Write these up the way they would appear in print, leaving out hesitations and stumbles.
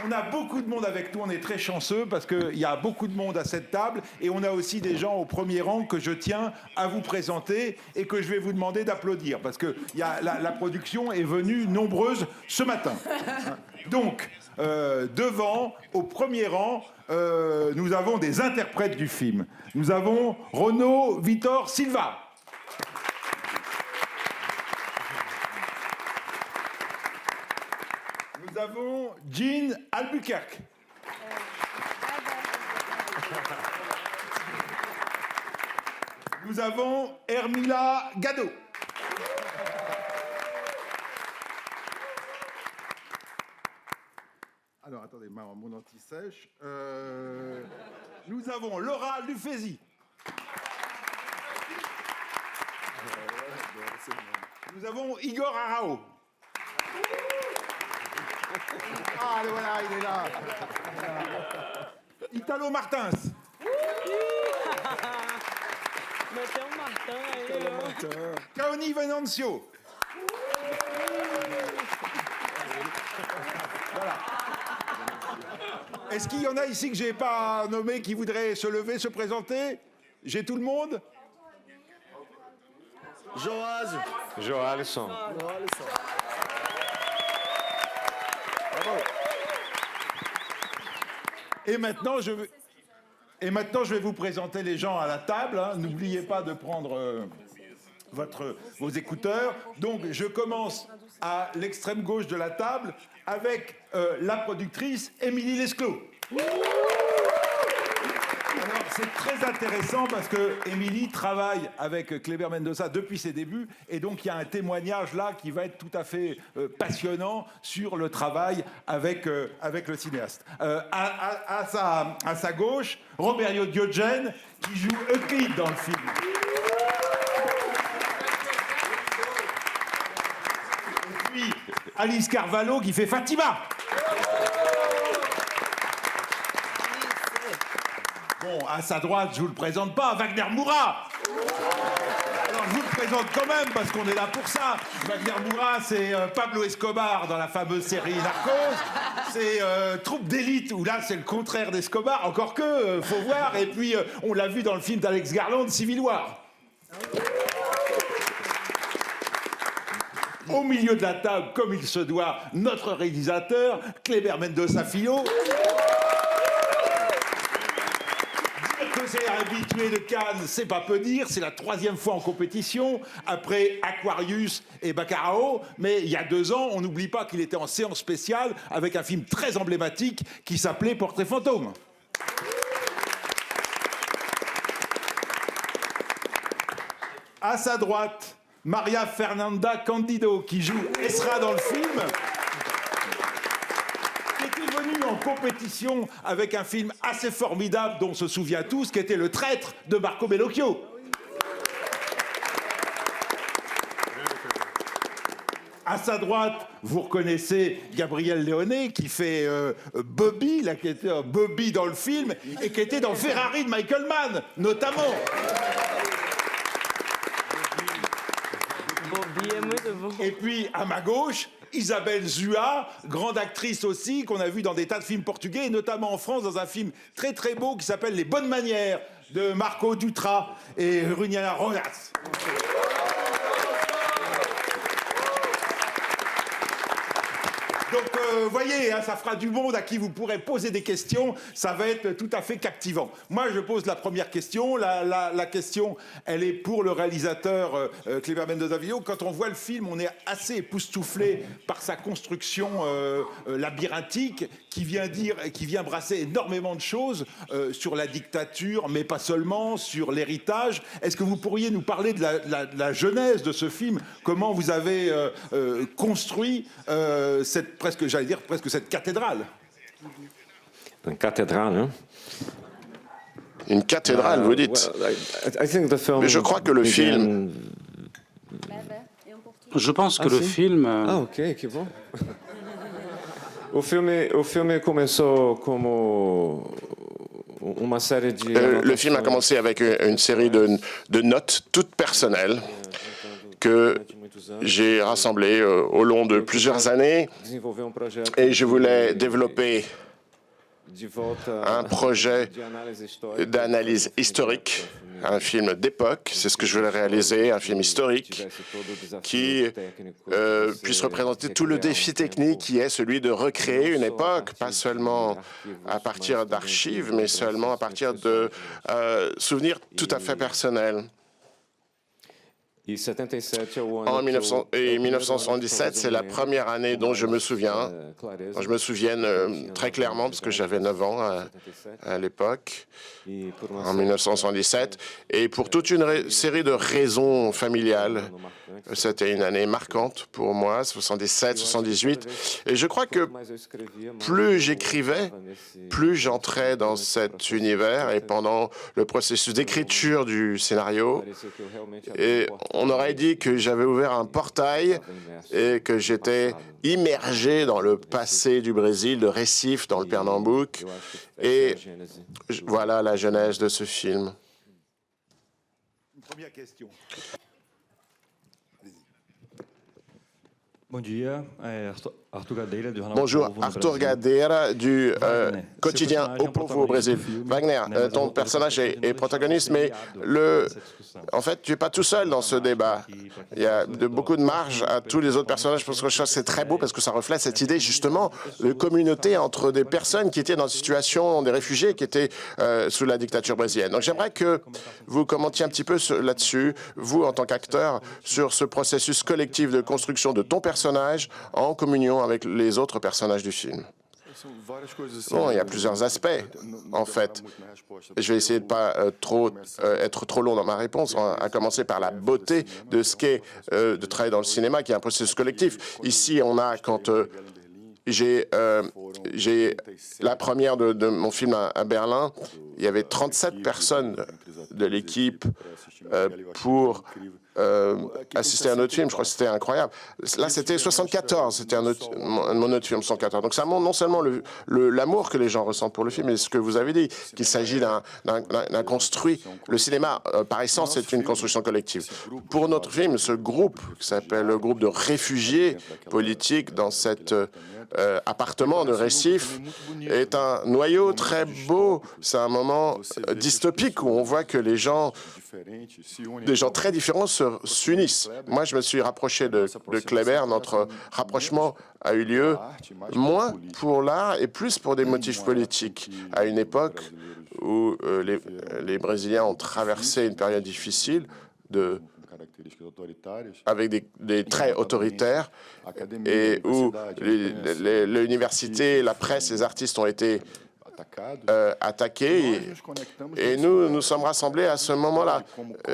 On a beaucoup de monde avec nous, on est très chanceux parce qu'il y a beaucoup de monde à cette table et on a aussi des gens au premier rang que je tiens à vous présenter et que je vais vous demander d'applaudir parce que la production est venue nombreuse ce matin. Donc, devant, au premier rang, nous avons des interprètes du film. Nous avons Renaud Vitor Silva. Nous avons Jean Albuquerque. Nous avons Hermila Gado. Alors, attendez, mon anti-sèche. Nous avons Laura Lufési. Nous avons Igor Arao. Ah, voilà, il est là. Italo Martins. Kaoni Venancio. Voilà. Est-ce qu'il y en a ici que je n'ai pas nommé qui voudraient se lever, se présenter? J'ai tout le monde? Joalisson. Et maintenant, je vais vous présenter les gens à la table. Hein. N'oubliez pas de prendre vos écouteurs. Donc, je commence à l'extrême gauche de la table avec la productrice Émilie Lesclos. Alors, c'est très intéressant parce que Émilie travaille avec Kleber Mendonça depuis ses débuts et donc il y a un témoignage là qui va être tout à fait passionnant sur le travail avec le cinéaste. À sa gauche, Roberio Diogène qui joue Euclide dans le film. Et puis Alice Carvalho qui fait Fatima. Bon, à sa droite, je ne vous le présente pas, Wagner Moura. Alors, je vous le présente quand même, parce qu'on est là pour ça. Wagner Moura, c'est Pablo Escobar dans la fameuse série Narcos. C'est Troupe d'élite, où là, c'est le contraire d'Escobar, encore que, faut voir. Et puis, on l'a vu dans le film d'Alex Garland, Civil War. Au milieu de la table, comme il se doit, notre réalisateur, Kleber Mendonça Filho. C'est habitué de Cannes, c'est pas peu dire, c'est la 3e fois en compétition, après Aquarius et Baccarao, mais il y a 2 ans, on n'oublie pas qu'il était en séance spéciale avec un film très emblématique qui s'appelait Portrait fantôme. À sa droite, Maria Fernanda Candido, qui joue Esra dans le film, en compétition avec un film assez formidable dont on se souvient tous, qui était Le Traître de Marco Bellocchio. À sa droite, vous reconnaissez Gabriel Leone qui fait Bobby, là, qui était Bobby dans le film et qui était dans Ferrari de Michael Mann, notamment. Et puis, à ma gauche, Isabelle Zua, grande actrice aussi, qu'on a vue dans des tas de films portugais, et notamment en France, dans un film très très beau qui s'appelle Les Bonnes Manières, de Marco Dutra et Runiana Rojas. Donc, voyez, hein, ça fera du monde à qui vous pourrez poser des questions. Ça va être tout à fait captivant. Moi, je pose la première question. La question, elle est pour le réalisateur Kleber Mendonça Filho. Quand on voit le film, on est assez époustouflé par sa construction labyrinthique qui vient brasser énormément de choses sur la dictature, mais pas seulement, sur l'héritage. Est-ce que vous pourriez nous parler de la genèse de ce film? Comment vous avez construit presque cette cathédrale? Une cathédrale, hein? Une cathédrale, vous dites? Mais je crois que le film... Je pense que le film... Ah, ok, que bom. O filme começou como uma série de... Le film a commencé avec une série de notes toutes personnelles que j'ai rassemblé au long de plusieurs années et je voulais développer un projet d'analyse historique, un film d'époque, c'est ce que je voulais réaliser, un film historique qui puisse représenter tout le défi technique qui est celui de recréer une époque, pas seulement à partir d'archives, mais seulement à partir de souvenirs tout à fait personnels. En 1977, c'est la première année dont je me souviens. Je me souviens très clairement parce que j'avais 9 ans à l'époque, en 1977. Et pour toute une série de raisons familiales, c'était une année marquante pour moi, 77, 78. Et je crois que plus j'écrivais, plus j'entrais dans cet univers. Et pendant le processus d'écriture du scénario, on aurait dit que j'avais ouvert un portail et que j'étais immergé dans le passé du Brésil, de Recife, dans le Pernambouc. Et voilà la genèse de ce film. Une première question. Bonjour, Arthur Gadeira du quotidien O Povo au Brésil. Wagner, ton personnage est protagoniste, mais en fait, tu n'es pas tout seul dans ce débat. Il y a beaucoup de marge à tous les autres personnages, parce que c'est très beau, parce que ça reflète cette idée, justement, de communauté entre des personnes qui étaient dans une situation, des réfugiés qui étaient sous la dictature brésilienne. Donc j'aimerais que vous commentiez un petit peu là-dessus, vous, en tant qu'acteur, sur ce processus collectif de construction de ton personnage en communion avec les autres personnages du film. Bon, il y a plusieurs aspects, en fait. Je vais essayer de ne pas être trop long dans ma réponse, à commencer par la beauté de ce qu'est de travailler dans le cinéma, qui est un processus collectif. Ici, on a, quand j'ai la première de mon film à Berlin, il y avait 37 personnes de l'équipe pour assister à un autre film. Je crois que c'était incroyable. Là, c'était 74. C'était mon autre film, 114. Donc, ça montre non seulement l'amour que les gens ressentent pour le film, mais ce que vous avez dit, qu'il s'agit d'un construit. Le cinéma, par essence, c'est une construction collective. Pour notre film, ce groupe, qui s'appelle le groupe de réfugiés politiques dans cet appartement de Recife, est un noyau très beau. C'est un moment dystopique où on voit que des gens très différents s'unissent. Moi, je me suis rapproché de Kleber. Notre rapprochement a eu lieu moins pour l'art et plus pour des motifs politiques, à une époque où les Brésiliens ont traversé une période difficile avec des traits autoritaires et où l'université, la presse, les artistes ont été attaqués. Et nous sommes rassemblés à ce moment-là.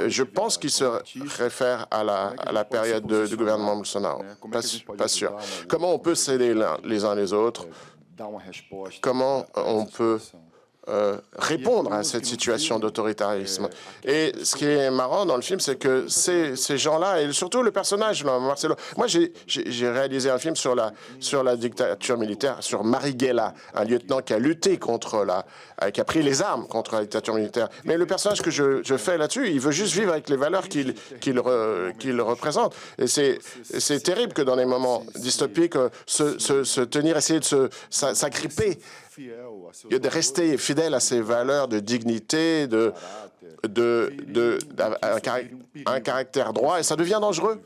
Je pense qu'il se réfère à la période du gouvernement Bolsonaro. Pas sûr. Comment on peut s'aider les uns les autres? Comment on peut répondre à cette situation d'autoritarisme? Et ce qui est marrant dans le film, c'est que ces gens-là, et surtout le personnage, Marcelo... Moi, j'ai réalisé un film sur la dictature militaire, sur Marighella, un lieutenant qui a lutté qui a pris les armes contre la dictature militaire. Mais le personnage que je fais là-dessus, il veut juste vivre avec les valeurs qu'il représente. Et c'est terrible que dans des moments dystopiques, se tenir, essayer de s'agripper, de rester fidèle à ses valeurs de dignité, un caractère droit, et ça devient dangereux.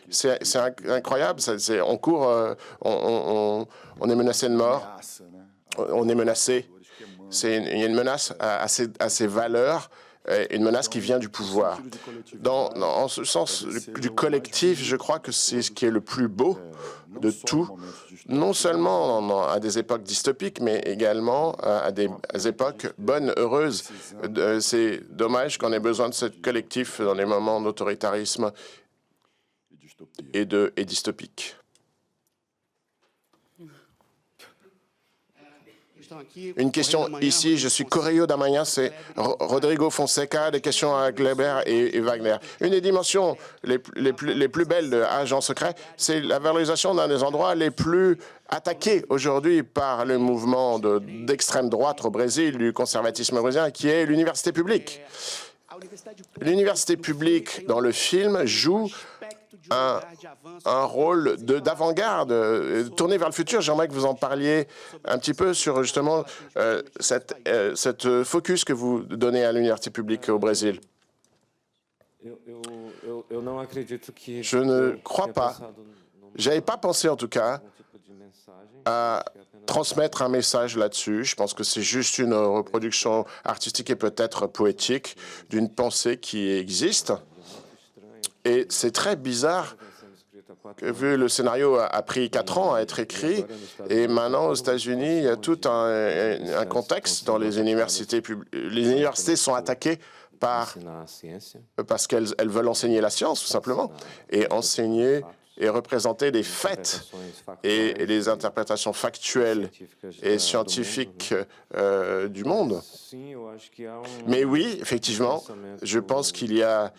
C'est incroyable. On court, on est menacé de mort, on est menacé. Il y a une menace à ces valeurs, une menace qui vient du pouvoir. En ce sens du collectif, je crois que c'est ce qui est le plus beau de tout, non seulement à des époques dystopiques, mais également à des époques bonnes, heureuses. C'est dommage qu'on ait besoin de ce collectif dans les moments d'autoritarisme et dystopique. Une question ici, je suis Correio da Manhã, c'est Rodrigo Fonseca, des questions à Kleber et Wagner. Une des dimensions les plus belles de Agent secret, c'est la valorisation d'un des endroits les plus attaqués aujourd'hui par le mouvement d'extrême droite au Brésil, du conservatisme brésilien, qui est l'université publique. L'université publique, dans le film, joue un rôle d'avant-garde, tourné vers le futur. J'aimerais que vous en parliez un petit peu sur justement cette focus que vous donnez à l'université publique au Brésil. Je ne crois pas, je n'avais pas pensé en tout cas à transmettre un message là-dessus. Je pense que c'est juste une reproduction artistique et peut-être poétique d'une pensée qui existe. Et c'est très bizarre que, vu le scénario a pris 4 ans à être écrit, et maintenant aux États-Unis, il y a tout un contexte dans les universités publiques. Les universités sont attaquées parce qu'elles veulent enseigner la science, tout simplement, et enseigner et représenter les faits et les interprétations factuelles et scientifiques du monde. Mais oui, effectivement, je pense qu'il y a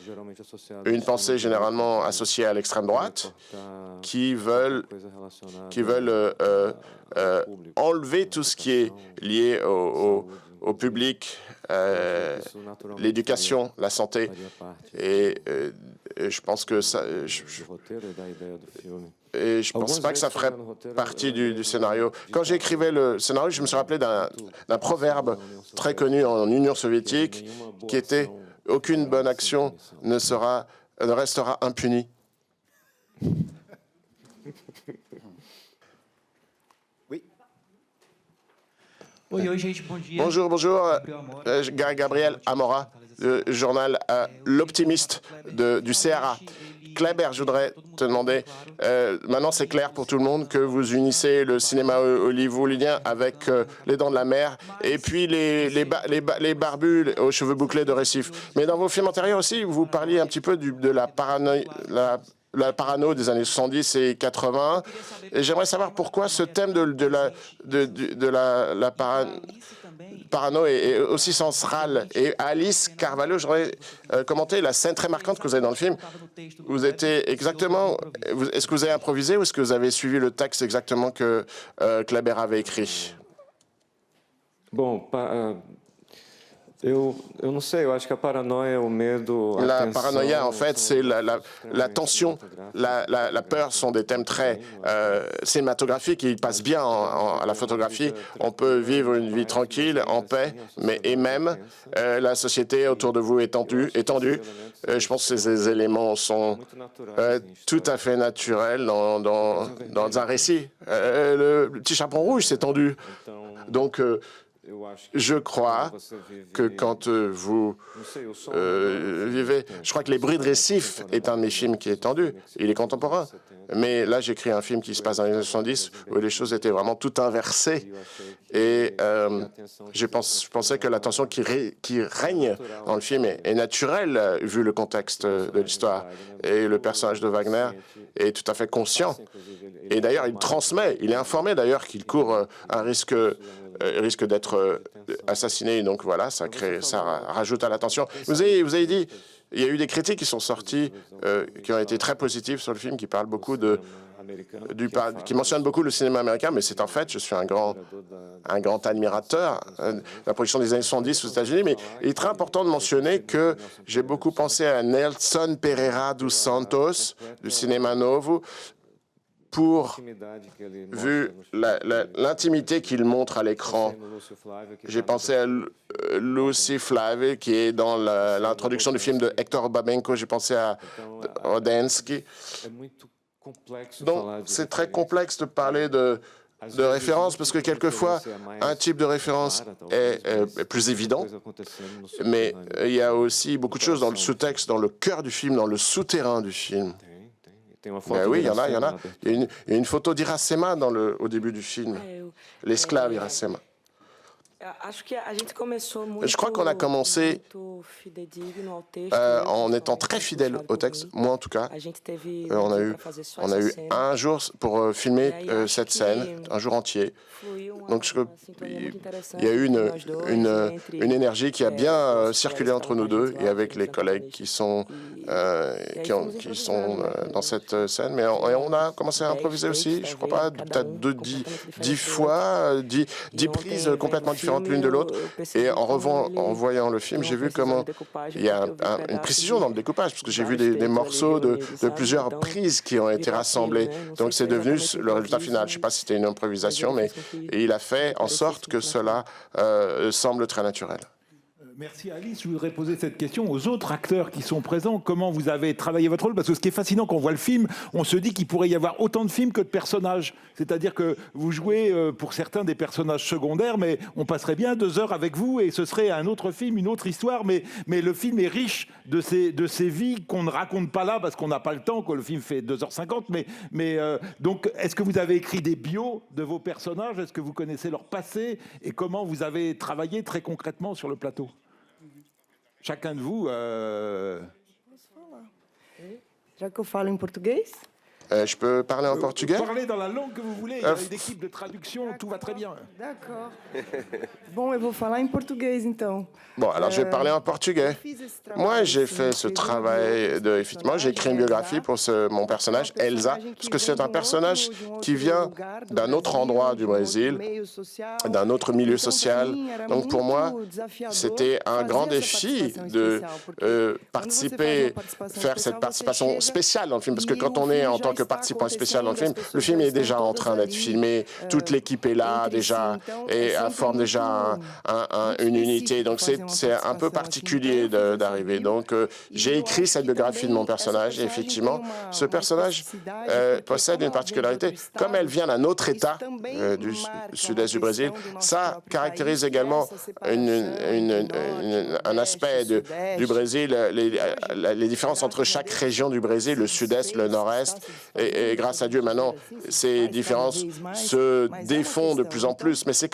une pensée généralement associée à l'extrême droite qui veulent enlever tout ce qui est lié au public, l'éducation, la santé. Et je pense que ça... Et je ne pense pas que ça ferait partie du scénario. Quand j'écrivais le scénario, je me suis rappelé d'un proverbe très connu en Union soviétique qui était « Aucune bonne action ne restera impunie ». Bonjour, Gabriel Amora, journal L'Optimiste du CRA. Kleber, je voudrais te demander, maintenant c'est clair pour tout le monde que vous unissez le cinéma hollywoodien avec Les Dents de la Mer et puis les barbus aux cheveux bouclés de Récif. Mais dans vos films antérieurs aussi, vous parliez un petit peu de la paranoïa, la parano des années 70 et 80. Et j'aimerais savoir pourquoi ce thème de la parano est aussi central. Et Alice Carvalho, j'aurais commenté la scène très marquante que vous avez dans le film. Vous étiez exactement... Est-ce que vous avez improvisé ou est-ce que vous avez suivi le texte exactement que Kleber avait écrit? Bom, eu não sei, eu acho que a paranoia, o medo, la paranoïa, en fait, c'est la tension, la peur sont des thèmes très cinématographiques. Ils passent bien à la photographie. On peut vivre une vie tranquille, en paix, et même la société autour de vous est tendue. Je pense que ces éléments sont tout à fait naturels dans un récit. Le petit chaperon rouge s'est tendu. Donc, je crois que quand vous vivez... Je crois que Les Bruits de Récif est un de mes films qui est tendu. Il est contemporain. Mais là, j'écris un film qui se passe dans les années 70 où les choses étaient vraiment tout inversées. Et je pensais que la tension qui règne dans le film est naturelle, vu le contexte de l'histoire. Et le personnage de Wagner est tout à fait conscient. Et d'ailleurs, il transmet, il est informé d'ailleurs qu'il court un risque d'être assassiné. Donc voilà, ça rajoute à la tension. Vous avez dit, il y a eu des critiques qui sont sorties, qui ont été très positives sur le film, qui parlent beaucoup qui mentionnent beaucoup le cinéma américain, mais c'est en fait, je suis un grand admirateur de la production des années 70 aux États-Unis, mais il est très important de mentionner que j'ai beaucoup pensé à Nelson Pereira dos Santos, du cinéma novo, vu l'intimité qu'il montre à l'écran. J'ai pensé à Lucy Flavie, qui est dans l'introduction du film de Hector Babenco. J'ai pensé à Odensky. Donc, c'est très complexe de parler de référence, parce que quelquefois, un type de référence est plus évident, mais il y a aussi beaucoup de choses dans le sous-texte, dans le cœur du film, dans le souterrain du film. Ben oui, il y en a. Il y a une photo d'Iracema au début du film, l'esclave Iracema. Je crois qu'on a commencé en étant très fidèle au texte, moi en tout cas. On a eu un jour pour filmer cette scène, un jour entier. Donc il y a eu une énergie qui a bien circulé entre nous deux et avec les collègues qui sont dans cette scène. Mais on a commencé à improviser aussi, je crois pas, peut-être 10 fois, 10 prises complètement différentes différentes l'une de l'autre. Et en voyant le film, j'ai vu comment il y a une précision dans le découpage, parce que j'ai vu des morceaux de plusieurs prises qui ont été rassemblées. Donc c'est devenu le résultat final. Je ne sais pas si c'était une improvisation, mais il a fait en sorte que cela semble très naturel. Merci Alice. Je voudrais poser cette question aux autres acteurs qui sont présents. Comment vous avez travaillé votre rôle? Parce que ce qui est fascinant quand on voit le film, on se dit qu'il pourrait y avoir autant de films que de personnages. C'est-à-dire que vous jouez pour certains des personnages secondaires, mais on passerait bien 2 heures avec vous et ce serait un autre film, une autre histoire. Mais le film est riche de ces vies qu'on ne raconte pas là parce qu'on n'a pas le temps, quoi. Le film fait 2h50. Donc, est-ce que vous avez écrit des bios de vos personnages? Est-ce que vous connaissez leur passé? Et comment vous avez travaillé très concrètement sur le plateau? Chacun de vous... Já que eu falo em português? Je peux parler en portugais? Parlez dans la langue que vous voulez. Il y a une équipe de traduction, tout va très bien. D'accord. Bom, eu vou falar em português, então. Bon, alors je vais parler en portugais. Moi, j'ai fait ce travail effectivement, j'ai écrit une biographie pour mon personnage, Elsa, parce que c'est un personnage qui vient d'un autre endroit du Brésil, d'un autre milieu social. Donc pour moi, c'était un grand défi de participer, faire cette participation spéciale dans le film, parce que quand on est en tant que participant spécial dans le film est déjà en train d'être filmé, toute l'équipe est là déjà et forme déjà une unité. Donc c'est un peu particulier d'arriver. Donc j'ai écrit cette biographie de mon personnage et effectivement, ce personnage possède une particularité. Comme elle vient d'un autre État du sud-est du Brésil, ça caractérise également un aspect du Brésil, les différences entre chaque région du Brésil, le sud-est, le nord-est. Et grâce à Dieu, maintenant, ces différences se défont de plus en plus. Mais ça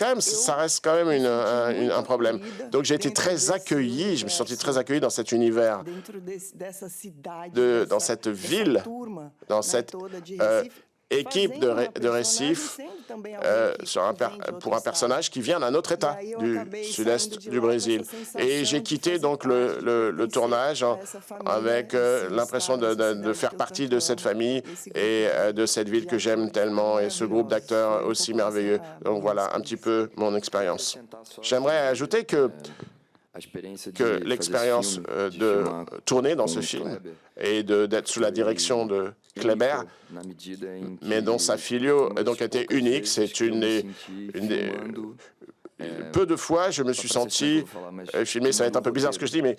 reste quand même un problème. Donc, j'ai été très accueilli, je me suis senti très accueilli dans cet univers, dans cette ville, dans cette équipe de Recife pour un personnage qui vient d'un autre État du sud-est du Brésil. Et j'ai quitté donc le tournage avec l'impression de faire partie de cette famille et de cette ville que j'aime tellement et ce groupe d'acteurs aussi merveilleux. Donc voilà un petit peu mon expérience. J'aimerais ajouter que l'expérience de tourner dans ce film et d'être sous la direction de Kleber, mais dont sa filio donc était unique. C'est peu de fois, je me suis senti filmer, ça va être un peu bizarre ce que je dis, mais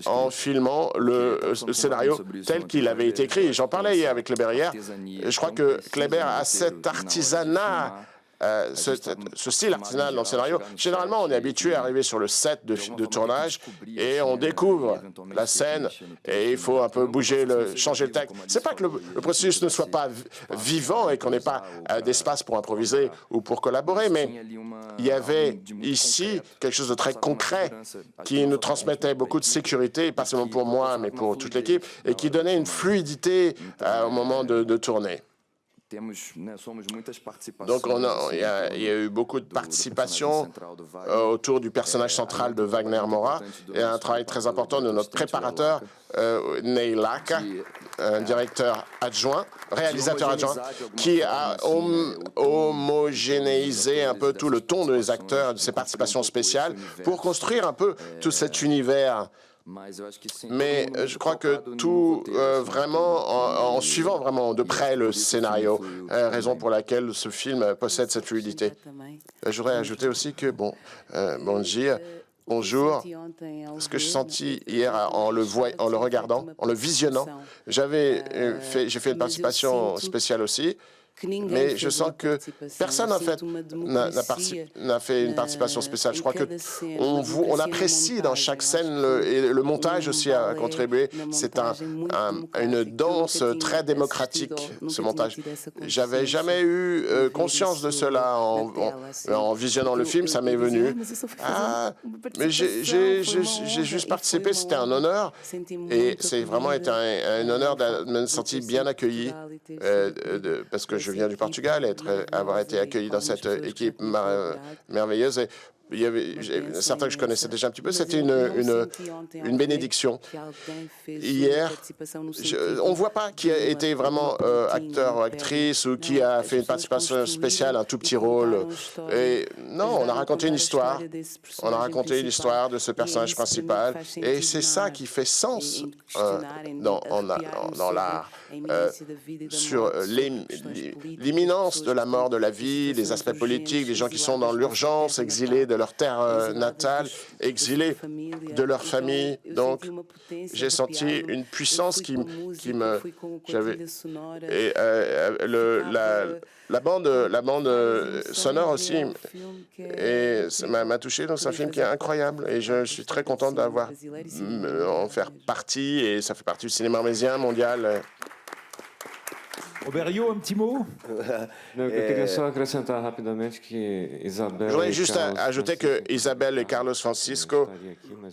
en filmant le scénario tel qu'il avait été écrit. J'en parlais hier avec Kleber hier. Je crois que Kleber a cet artisanat, ce style artisanal dans le scénario. Généralement, on est habitué à arriver sur le set de tournage et on découvre la scène et il faut un peu changer le texte. C'est pas que le processus ne soit pas vivant et qu'on n'ait pas d'espace pour improviser ou pour collaborer, mais il y avait ici quelque chose de très concret qui nous transmettait beaucoup de sécurité, pas seulement pour moi, mais pour toute l'équipe, et qui donnait une fluidité au moment de tourner. Donc, il y a eu beaucoup de participation autour du personnage central de Wagner Moura et un travail très important de notre préparateur, Ney Laka, un directeur adjoint, réalisateur adjoint, qui a homogénéisé un peu tout le ton des acteurs, de ses participations spéciales, pour construire un peu tout cet univers. Mais je crois que tout, vraiment, en suivant vraiment de près le scénario, raison pour laquelle ce film possède cette fluidité. Je voudrais ajouter aussi que, bonjour, ce que j'ai senti hier en le regardant, en le visionnant, j'ai fait une participation spéciale aussi. Mais je sens que personne, en fait, n'a fait une participation spéciale. Je crois qu'on apprécie dans chaque scène, et le montage aussi a contribué. C'est une danse très démocratique, ce montage. J'avais jamais eu conscience de cela en visionnant le film, ça m'est venu. Mais j'ai juste participé, c'était un honneur. Et c'est vraiment été un honneur de me sentir bien accueilli, parce que je viens du Portugal, avoir été accueilli dans cette équipe merveilleuse. il y avait certains que je connaissais déjà un petit peu, c'était une bénédiction. Hier, on ne voit pas qui a été vraiment acteur ou actrice ou qui a fait une participation spéciale, un tout petit rôle. Et non, on a raconté une histoire. On a raconté l'histoire de ce personnage principal. Et c'est ça qui fait sens dans l'art. Sur l'imminence de la mort de la vie, les aspects politiques, les gens qui sont dans l'urgence, exilés de leur terre natale, exilés de leur famille. Donc, j'ai senti une puissance qui me... Et la bande sonore aussi m'a touché. Donc, c'est un film qui est incroyable. Et je suis très content d'avoir en faire partie. Et ça fait partie du cinéma armésien mondial. Roberio, un petit mot? Eu queria só acrescentar rapidamente que Isabel. Je voudrais juste ajouter que Isabelle et Carlos Francisco,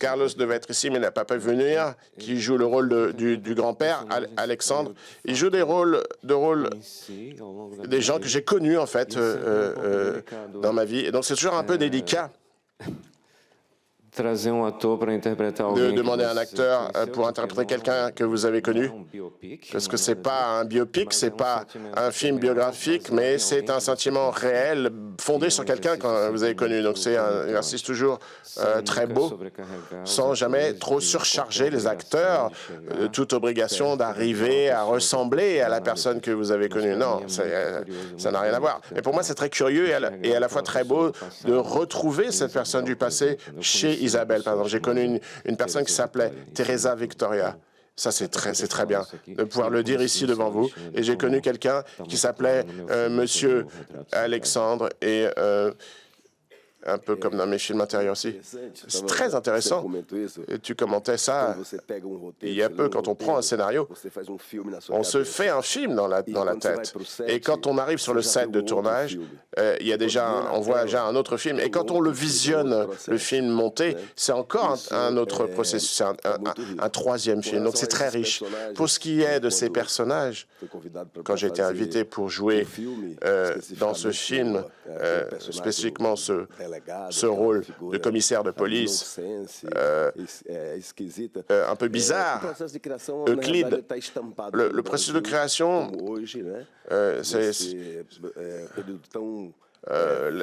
Carlos devait être ici mais n'a pas pu venir, qui joue le rôle du grand-père, Alexandre. Il joue des rôles des gens que j'ai connus en fait dans ma vie. Et donc c'est toujours un peu délicat de demander à un acteur pour interpréter quelqu'un que vous avez connu, parce que c'est pas un biopic, c'est pas un film biographique, mais c'est un sentiment réel fondé sur quelqu'un que vous avez connu. Donc c'est un exercice toujours très beau, sans jamais trop surcharger les acteurs de toute obligation d'arriver à ressembler à la personne que vous avez connue. Non, ça n'a rien à voir. Mais pour moi, c'est très curieux et à la fois très beau de retrouver cette personne du passé chez Isabelle, par exemple. J'ai connu une personne qui s'appelait Teresa Victoria. Ça, c'est très bien de pouvoir le dire ici devant vous. Et j'ai connu quelqu'un qui s'appelait Monsieur Alexandre et un peu comme dans mes films intérieurs aussi. C'est très intéressant. Et tu commentais ça il y a peu, quand on prend un scénario, on se fait un film dans la tête. Et quand on arrive sur le set de tournage, il y a on voit déjà un autre film. Et quand on le visionne, le film monté, c'est encore un autre processus, c'est un troisième film. Donc c'est très riche. Pour ce qui est de ces personnages, quand j'ai été invité pour jouer dans ce film, spécifiquement ce rôle de commissaire de police un peu bizarre, Euclide. Le processus de création,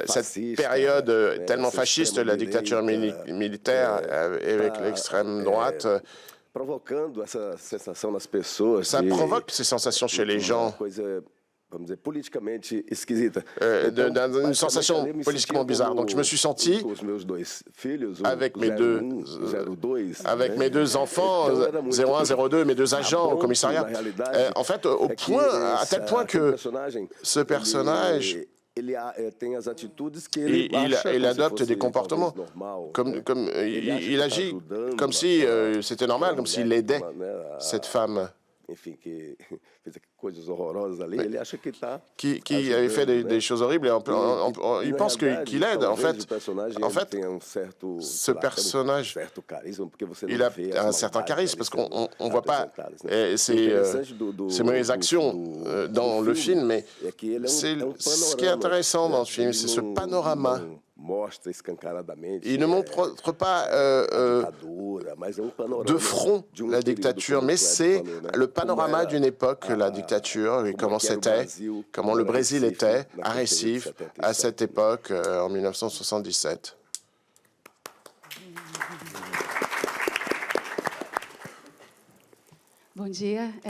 cette période tellement fasciste de la dictature militaire avec l'extrême droite, ça provoque ces sensations chez les gens. D'une sensation politiquement bizarre. Donc je me suis senti avec mes deux enfants, 01, 02, mes deux agents au commissariat, en fait, à tel point que ce personnage, il adopte des comportements, il agit comme si c'était normal, comme s'il aidait cette femme qui avait fait des choses horribles et il pense qu'il aide. En fait, ce personnage, il a un certain charisme parce qu'on ne voit pas ses mauvaises actions dans le film, mais ce qui est intéressant dans ce film, c'est ce panorama. Il ne montre pas de front la dictature, mais c'est le panorama d'une époque, la dictature, et comment c'était, comment le Brésil était à Recife à cette époque, en 1977.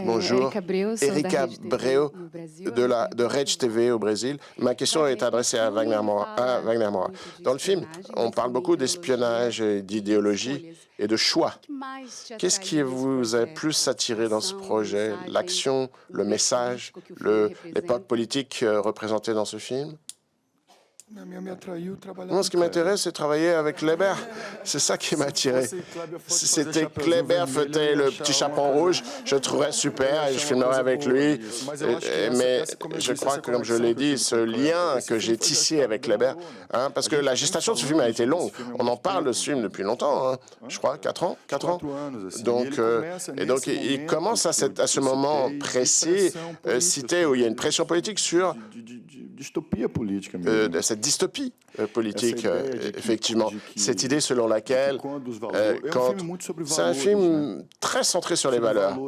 Bonjour, Erika Breu de Rede TV au Brésil. Ma question est adressée à Wagner Moura. Dans le film, on parle beaucoup d'espionnage, d'idéologie et de choix. Qu'est-ce qui vous a plus attiré dans ce projet? L'action, le message, l'époque politique représentée dans ce film? Moi, ce qui m'intéresse, c'est travailler avec Kleber. C'est ça qui m'a attiré. C'était Kleber fêtait le petit chaperon rouge, je le trouverais super et je filmerais avec lui. Mais je crois que, comme je l'ai dit, ce lien que j'ai tissé avec Kleber, parce que la gestation de ce film a été longue. On en parle de ce film depuis longtemps, je crois, 4 ans. Donc, il commence à ce moment précis, cité où il y a une pression politique sur cette dystopie politique, effectivement. Cette idée selon laquelle, c'est un film très centré sur les valeurs,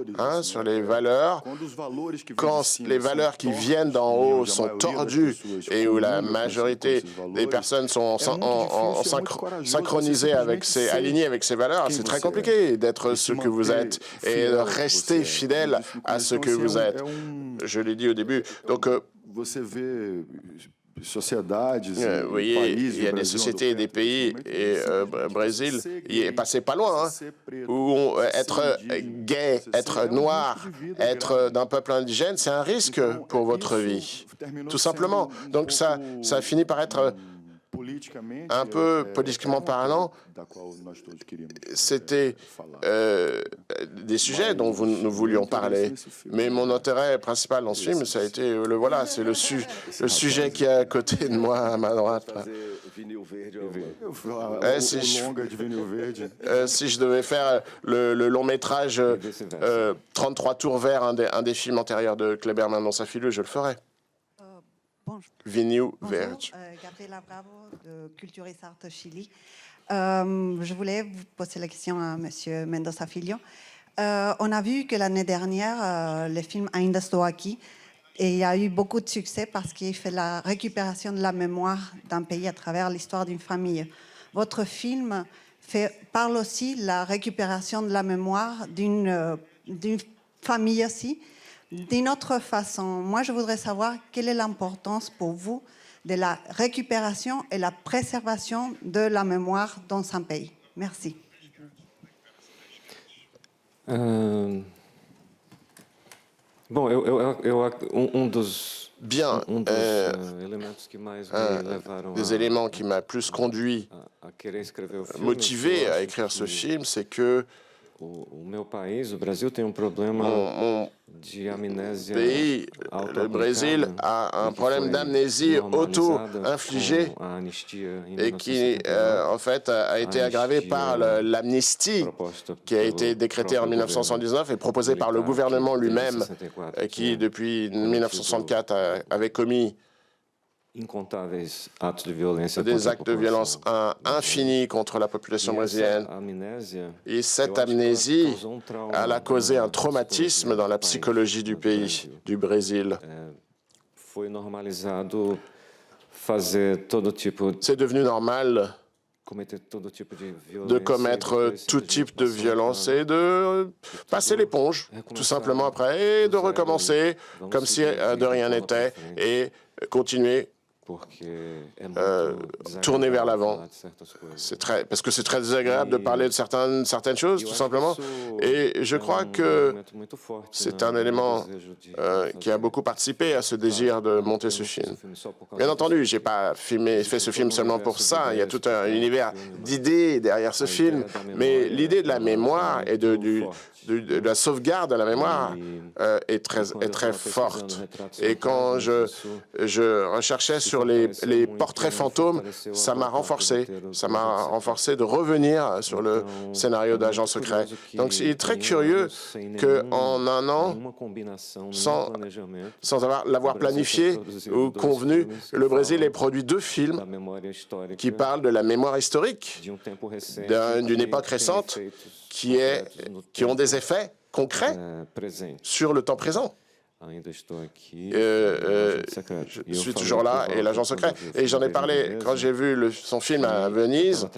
sur les valeurs. Quand les valeurs qui viennent d'en haut sont tordues et où la majorité des personnes sont synchronisées alignées avec ces valeurs, c'est très compliqué d'être ce que vous êtes et de rester fidèle à ce que vous êtes. Je l'ai dit au début. Donc, vous voyez, il y a des sociétés et des pays, et Brésil, il est passé pas loin, où être gay, être noir, être d'un peuple indigène, c'est un risque pour votre vie, tout simplement. Donc ça finit par être un peu politiquement parlant. C'était des sujets dont nous voulions parler, mais mon intérêt principal dans ce film, ça a été c'est le sujet qui est à côté de moi, à ma droite. Si je devais faire le long métrage 33 tours vers un des films antérieurs de Kleber Mendonça Filho, je le ferais. Vinil Verde. Gabriela Bravo de Culture et Arts Chili. Je voulais vous poser la question à M. Mendonça Filho. On a vu que l'année dernière, le film Ainda Estou Aqui, et il y a eu beaucoup de succès parce qu'il fait la récupération de la mémoire d'un pays à travers l'histoire d'une famille. Votre film parle aussi de la récupération de la mémoire d'une famille aussi. D'une autre façon, moi, je voudrais savoir quelle est l'importance pour vous de la récupération et la préservation de la mémoire dans un pays. Merci. Bom, dos elementos que mais me levaram des éléments qui m'a plus conduit, motivé à écrire ce film, c'est que meu país, o Brasil, tem problema de amnésia. Pays, le Brésil, a un problème d'amnésie auto-infligée et qui, en fait, a été aggravé par l'amnistie qui a été décrétée en 1979 et proposée par le gouvernement lui-même, qui, depuis 1964, avait commis des actes de violence infinis contre la population brésilienne. Et cette amnésie, elle a causé un traumatisme dans la psychologie du pays, du Brésil. C'est devenu normal de commettre tout type de violence et de passer l'éponge, tout simplement après, et de recommencer comme si de rien n'était et continuer tourner vers l'avant. Parce que c'est très désagréable de parler de certaines choses, tout simplement. Et je crois que c'est un élément qui a beaucoup participé à ce désir de monter ce film. Bien entendu, je n'ai pas fait ce film seulement pour ça. Il y a tout un univers d'idées derrière ce film. Mais l'idée de la mémoire et de la sauvegarde de la mémoire est très forte. Et quand je recherchais sur les portraits fantômes, ça m'a renforcé. Ça m'a renforcé de revenir sur le scénario d'Agent secret. Donc, il est très curieux qu'en un an, sans l'avoir planifié ou convenu, le Brésil ait produit 2 films qui parlent de la mémoire historique d'une époque récente qui ont des effets concrets sur le temps présent. Je suis toujours là et l'agent secret. Et j'en ai parlé quand j'ai vu son film à Venise,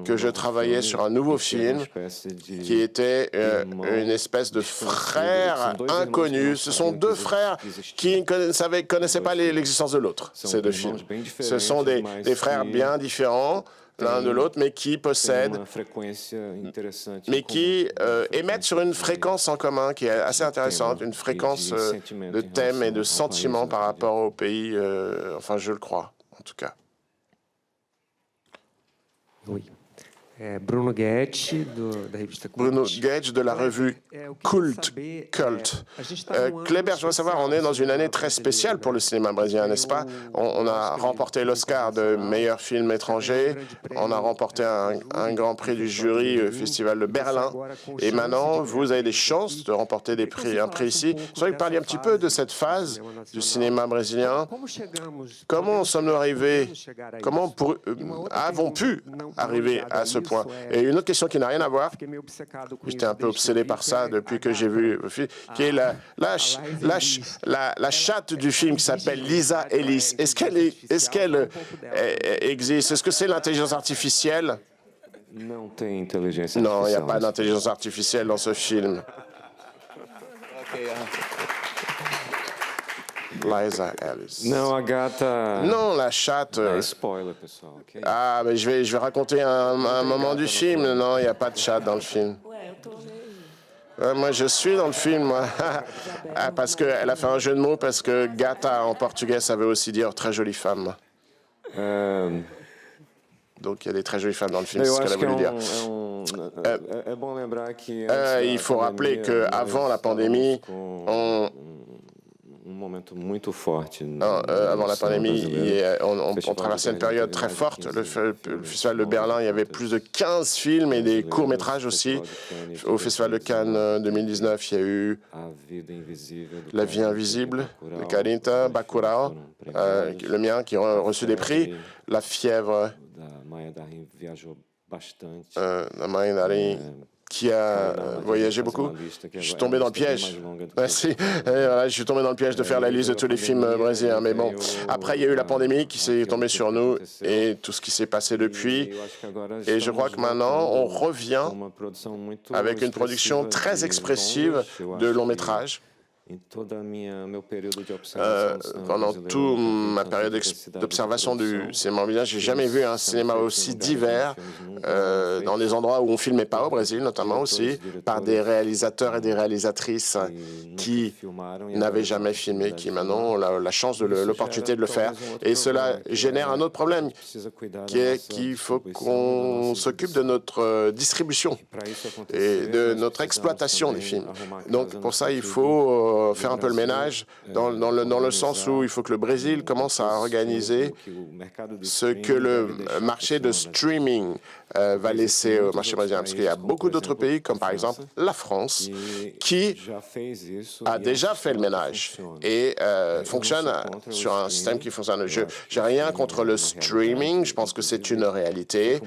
que je travaillais sur un nouveau film qui était une espèce de frères inconnus. Ce sont 2 frères qui ne connaissaient pas l'existence de l'autre, ces 2 films. Ce sont des frères bien différents l'un de l'autre, mais qui possèdent, mais qui émettent sur une fréquence en commun qui est assez intéressante, une fréquence de thèmes et de sentiments par rapport au pays, enfin je le crois, en tout cas. Oui. Bruno Guedes, de la revue Cult. Kléber, je veux savoir, on est dans une année très spéciale pour le cinéma brésilien, n'est-ce pas? On a remporté l'Oscar de meilleur film étranger, on a remporté un grand prix du jury au Festival de Berlin, et maintenant, vous avez des chances de remporter un prix ici. Je voudrais que vous parliez un petit peu de cette phase du cinéma brésilien. Comment sommes-nous arrivés, comment avons pu arriver à ce point? Et une autre question qui n'a rien à voir, j'étais un peu obsédé par ça depuis que j'ai vu le film, qui est la chatte du film qui s'appelle Lisa Ellis. Est-ce qu'elle existe? Est-ce que c'est l'intelligence artificielle? Não tem inteligência Non, il n'y a artificial. pas d'intelligence artificielle dans ce film. Lisa Ellis. Não, a gata... Non, la chatte. É spoiler, pessoal, ok? Ah, mais je vais raconter un moment du film. Non, il n'y a pas de chat dans le film. Moi, je suis dans le film, moi. Ah, parce qu'elle a fait un jeu de mots, parce que gata en portugais, ça veut aussi dire très jolie femme. Donc, il y a des très jolies femmes dans le film, c'est ce qu'elle a voulu dire. É bom lembrar que Il faut rappeler qu'avant la pandémie, momento muito forte. Avant la pandémie, on traversait une période très forte. Le Festival de Berlin, il y avait plus de 15 films et des courts-métrages aussi. Au Festival de Cannes 2019, il y a eu La vie invisible de Carinta, Bacurau, le mien, qui a reçu des prix. La fièvre de Maya Darin, qui a voyagé beaucoup. Je suis tombé dans le piège. Merci. Voilà, je suis tombé dans le piège de faire la liste de tous les films brésiliens. Mais bon, après, il y a eu la pandémie qui s'est tombée sur nous et tout ce qui s'est passé depuis. Et je crois que maintenant, on revient avec une production très expressive de longs métrages. Pendant toute ma période d'observation du cinéma brésilien, j'ai jamais vu un cinéma aussi divers, dans des endroits où on filmait pas, au Brésil notamment aussi, par des réalisateurs et des réalisatrices qui n'avaient jamais filmé, qui maintenant ont la chance, l'opportunité de le faire. Et cela génère un autre problème, qui est qu'il faut qu'on s'occupe de notre distribution et de notre exploitation des films. Donc pour ça, il faut faire un peu le ménage dans le sens où il faut que le Brésil commence à organiser ce que le marché de streaming va laisser au marché brésilien. Parce qu'il y a beaucoup d'autres pays, comme par exemple la France, qui a déjà fait le ménage et fonctionne sur un système qui fonctionne. Je n'ai rien contre le streaming, je pense que c'est une réalité.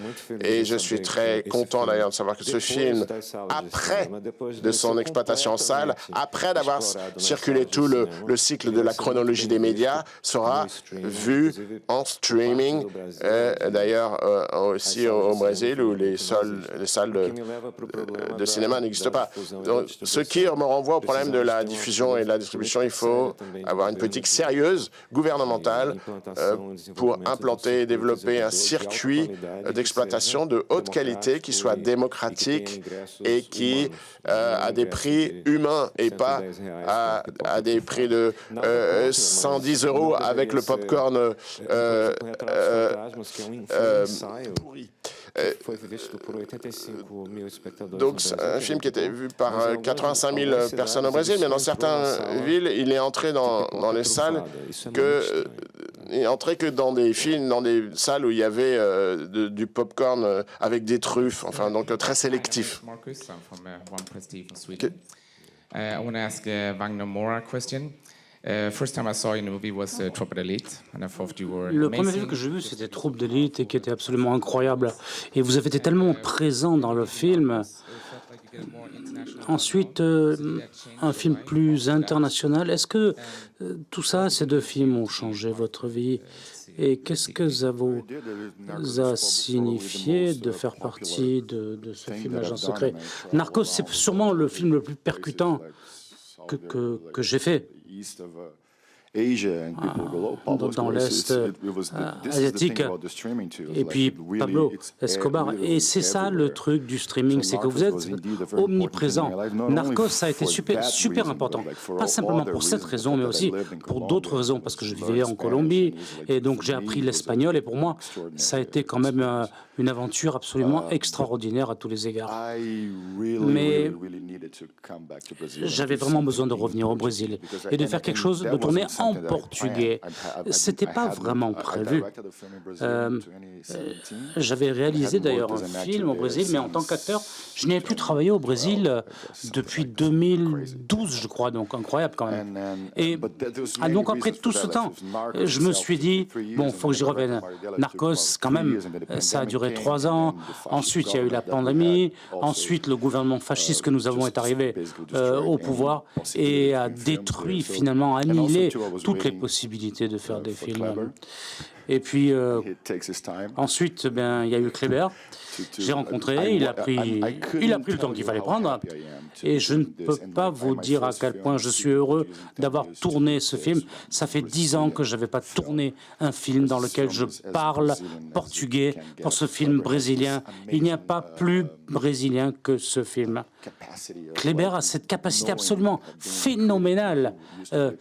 Et je suis très content d'ailleurs de savoir que ce film, après de son exploitation en salle, après d'avoir circulé tout le cycle de la chronologie des médias, sera vu en streaming. D'ailleurs, aussi au Brésil, où les salles de cinéma n'existent pas. Donc, ce qui me renvoie au problème de la diffusion et de la distribution, il faut avoir une politique sérieuse, gouvernementale, pour implanter et développer un circuit d'exploitation de haute qualité qui soit démocratique et qui a des prix humains et pas à des prix de 110 € avec le popcorn pourri. Donc, c'est un film qui était vu par 85 000 personnes au Brésil, mais dans certaines villes, il est entré dans les salles il est entré que dans des films, dans des salles où il y avait du popcorn avec des truffes, enfin, donc très sélectif. Marcus, I'm from One Press TV from Sweden. I want to ask Wagner Moura a question. First time I saw you in the movie was Troupe d'élite, and I thought you were Le premier amazing. film que j'ai vu, c'était Troupe d'élite et qui était absolument incroyable. Et vous avez été tellement présent dans le film. Ensuite, un film plus international. Est-ce que tout ça, ces deux films ont changé votre vie? Et qu'est-ce que ça vous a signifié de faire partie de ce film Agent secret? Narcos, c'est sûrement le film le plus percutant que j'ai fait. dans l'Est asiatique. Et puis Pablo Escobar. Et c'est ça le truc du streaming, c'est que vous êtes omniprésent. Narcos a été super important. Pas simplement pour cette raison, mais aussi pour d'autres raisons, parce que je vivais en Colombie et donc j'ai appris l'espagnol. Et pour moi, ça a été quand même une aventure absolument extraordinaire à tous les égards. Mais j'avais vraiment besoin de revenir au Brésil et de faire quelque chose, de tourner en portugais. C'était pas vraiment prévu. J'avais réalisé d'ailleurs un film au Brésil, mais en tant qu'acteur, je n'avais plus travaillé au Brésil depuis 2012, je crois, donc incroyable quand même. Et donc après tout ce temps, je me suis dit, bon, il faut que j'y revienne. Narcos, quand même, ça a duré 3 ans. Ensuite, il y a eu la pandémie. Ensuite, le gouvernement fasciste que nous avons est arrivé au pouvoir et a détruit, finalement, annihilé toutes les possibilités de faire des films. Et puis, ensuite, il y a eu Kleber. J'ai rencontré, il a pris le temps qu'il fallait prendre. Et je ne peux pas vous dire à quel point je suis heureux d'avoir tourné ce film. Ça fait 10 ans que je n'avais pas tourné un film dans lequel je parle portugais pour ce film brésilien. Il n'y a pas plus brésilien que ce film. Kleber a cette capacité absolument phénoménale de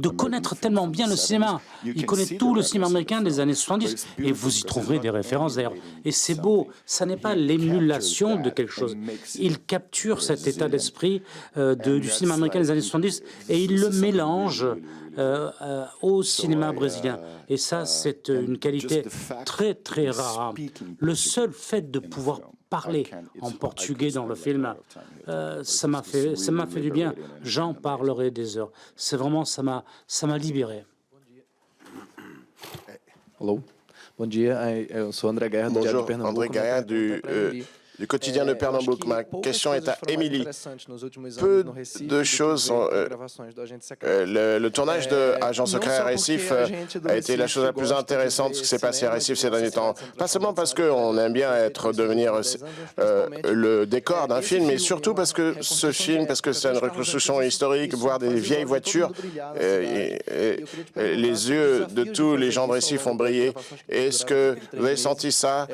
connaître tellement bien le cinéma. Il connaît tout le cinéma américain des années 70 et vous y trouverez des références d'ailleurs. Et c'est beau, ça n'est pas l'émulation de quelque chose. Il capture cet état d'esprit du cinéma américain des années 70 et il le mélange au cinéma brésilien. Et ça, c'est une qualité très, très rare. Le seul fait de pouvoir parler en portugais dans le film, ça m'a fait du bien. J'en parlerai des heures. C'est vraiment, ça m'a libéré. Hello. Bom dia, eu sou André Guerra do Diário de Pernambuco. André Guerra du quotidien de Pernambouc. Ma question est à Émilie. Peu de choses sont... le tournage de Agent secret à Recife a été la chose la plus intéressante qui s'est passée à Recife ces derniers temps. Pas seulement parce qu'on aime bien devenir le décor d'un film, mais surtout parce que ce film, parce que c'est une reconstruction historique, voir des vieilles voitures, les yeux de tous les gens de Recife ont brillé. Est-ce que vous avez senti ça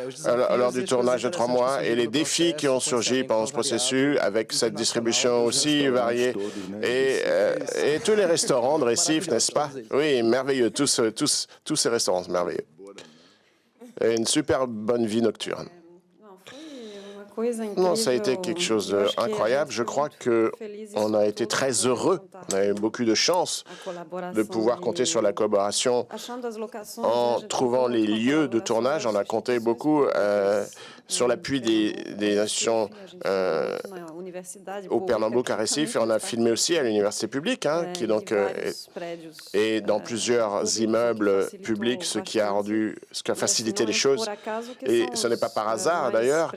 lors du tournage de 3 mois et les défis qui ont surgi pendant ce processus avec cette distribution aussi variée et tous les restaurants de Recife, n'est-ce pas? Oui, merveilleux, tous ces restaurants, merveilleux. Et une super bonne vie nocturne. Non, ça a été quelque chose d'incroyable. Je crois qu'on a été très heureux. On a eu beaucoup de chance de pouvoir compter sur la collaboration en trouvant les lieux de tournage. On a compté beaucoup sur l'appui des institutions au Pernambouc à Recife. Et on a filmé aussi à l'université publique, qui donc est dans plusieurs immeubles publics, ce qui a facilité les choses. Et ce n'est pas par hasard, d'ailleurs,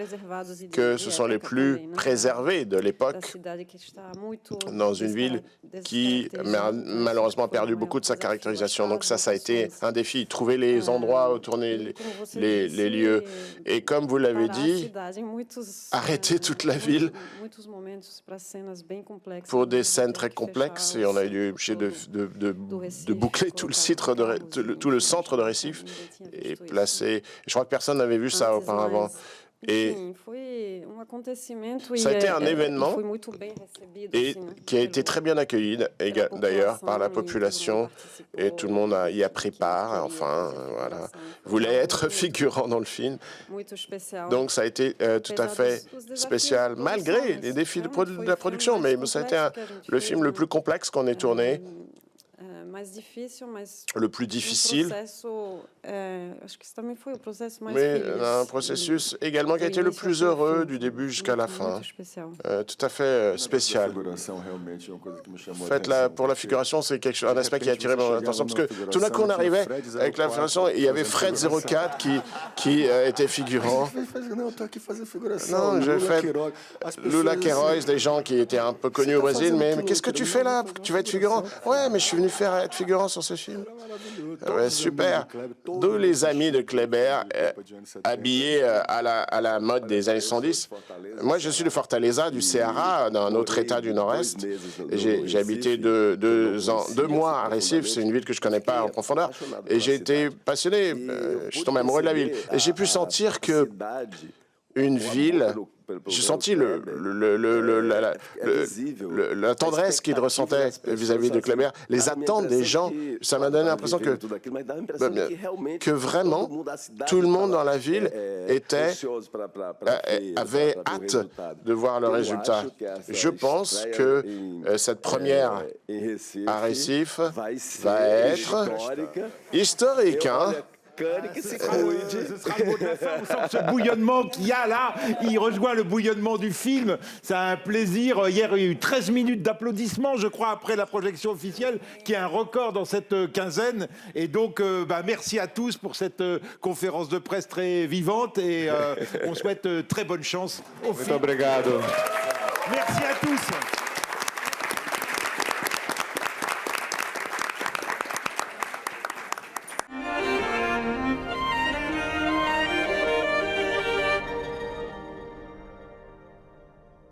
que ce sont les plus préservés de l'époque dans une ville qui malheureusement a perdu beaucoup de sa caractérisation. Donc ça a été un défi, trouver les endroits où tourner les lieux. Et comme vous l'avez dit, arrêter toute la ville pour des scènes très complexes. Et on a eu obligé de boucler tout le centre de Recife et placer... Je crois que personne n'avait vu ça auparavant. Et ça a été un événement et qui a été très bien accueilli d'ailleurs par la population et tout le monde y a pris part, voilà, voulait être figurant dans le film. Donc ça a été tout à fait spécial malgré les défis de la production, mais ça a été le film le plus complexe qu'on ait tourné. Le plus difficile, mais un processus également qui a été le plus heureux du début jusqu'à la fin. Tout à fait spécial. En fait, pour la figuration, c'est un aspect qui a attiré mon attention, parce que tout d'un coup, on arrivait avec la figuration, et il y avait Fred 04 qui était figurant. Non, j'ai fait Lula Queiroz, des gens qui étaient un peu connus au Brésil, mais qu'est-ce que tu fais là? Tu vas être figurant? Ouais, mais je suis venu faire pourrais être figurant sur ce film? Ouais, super. D'où les amis de Kleber, habillés à la mode des années 70. Moi, je suis de Fortaleza, du Ceará, d'un autre État du Nord-Est. J'ai habité 2 mois à Recife, c'est une ville que je ne connais pas en profondeur. Et j'ai été passionné, je suis tombé amoureux de la ville. Et j'ai pu sentir que une ville, j'ai senti la tendresse qu'il ressentait vis-à-vis de Kleber, les attentes des gens. Ça m'a donné l'impression que vraiment tout le monde dans la ville avait hâte de voir le résultat. Je pense que cette première à Recife va être historique, hein? Ce sera le mot de la fin. On sent que ce bouillonnement qu'il y a là, il rejoint le bouillonnement du film. C'est un plaisir. Hier, il y a eu 13 minutes d'applaudissements, je crois, après la projection officielle, qui est un record dans cette quinzaine. Et donc, merci à tous pour cette conférence de presse très vivante. Et on souhaite très bonne chance au film. Muito obrigado. Merci à tous.